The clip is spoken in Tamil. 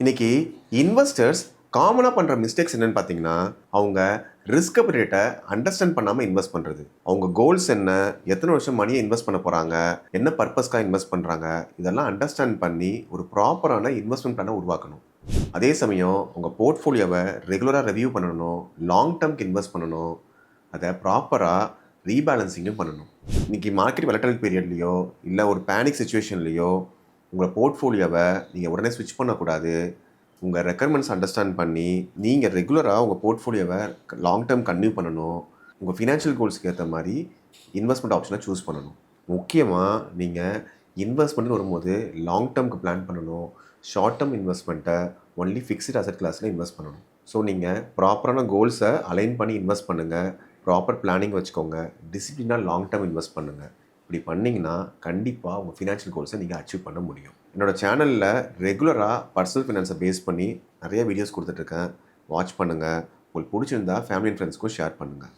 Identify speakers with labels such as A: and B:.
A: இன்னைக்கு இன்வெஸ்டர்ஸ் காமனாக பண்ணுற மிஸ்டேக்ஸ் என்னன்னு பார்த்தீங்கன்னா, அவங்க ரிஸ்க் அப்டேட்டை அண்டர்ஸ்டாண்ட் பண்ணாமல் இன்வெஸ்ட் பண்ணுறது. அவங்க கோல்ஸ் என்ன, எத்தனை வருஷம் மணியை இன்வெஸ்ட் பண்ண போகிறாங்க, என்ன பர்பஸ்க்காக இன்வெஸ்ட் பண்ணுறாங்க, இதெல்லாம் அண்டர்ஸ்டாண்ட் பண்ணி ஒரு ப்ராப்பரான இன்வெஸ்ட்மெண்ட் பிளானை உருவாக்கணும். அதே சமயம் உங்கள் போர்ட்ஃபோலியோவை ரெகுலராக ரிவ்யூ பண்ணணும், லாங் டேர்ம்க்கு இன்வெஸ்ட் பண்ணணும், அதை ப்ராப்பராக ரீபேலன்சிங்கும் பண்ணணும். இன்றைக்கி மார்க்கெட் வெலடைல் பீரியட்லேயோ இல்லை ஒரு பேனிக் சுச்சுவேஷன்லேயோ உங்கள் போர்ட்ஃபோலியோவை நீங்கள் உடனே ஸ்விட்ச் பண்ணக்கூடாது. உங்கள் ரெக்குயர்மெண்ட்ஸ் அண்டர்ஸ்டாண்ட் பண்ணி நீங்கள் ரெகுலராக உங்கள் போர்ட்ஃபோலியோவை லாங் டேர்ம் கன்டினியூ பண்ணணும். உங்கள் ஃபினான்ஷியல் கோல்ஸ்க்கு ஏற்ற மாதிரி இன்வெஸ்ட்மெண்ட் ஆப்ஷனை சூஸ் பண்ணணும். முக்கியமாக நீங்கள் இன்வெஸ்ட்மெண்ட்னு வரும்போது லாங் டேர்முக்கு பிளான் பண்ணணும். ஷார்ட் டேர்ம் இன்வெஸ்ட்மெண்ட்டை ஒன்லி ஃபிக்ஸ்டு அசெட் கிளாஸில் இன்வெஸ்ட் பண்ணணும். ஸோ நீங்கள் ப்ராப்பரான கோல்ஸை அலைன் பண்ணி இன்வெஸ்ட் பண்ணுங்கள். ப்ராப்பர் பிளானிங் வச்சுக்கோங்க. டிசிப்ளினாக லாங் டேர்ம் இன்வெஸ்ட் பண்ணுங்கள். இப்படி பண்ணிங்கன்னா கண்டிப்பாக உங்கள் ஃபினான்ஷியல் கோல்ஸை நீங்கள் அச்சீவ் பண்ண முடியும். என்னோடய சேனலில் ரெகுலராக பர்சனல் ஃபினான்ஸை பேஸ் பண்ணி நிறைய வீடியோஸ் கொடுத்துட்ருக்கேன். வாட்ச் பண்ணுங்கள். உங்களுக்கு பிடிச்சிருந்தா ஃபேமிலி அண்ட் ஃப்ரெண்ட்ஸ்க்கும் ஷேர் பண்ணுங்கள்.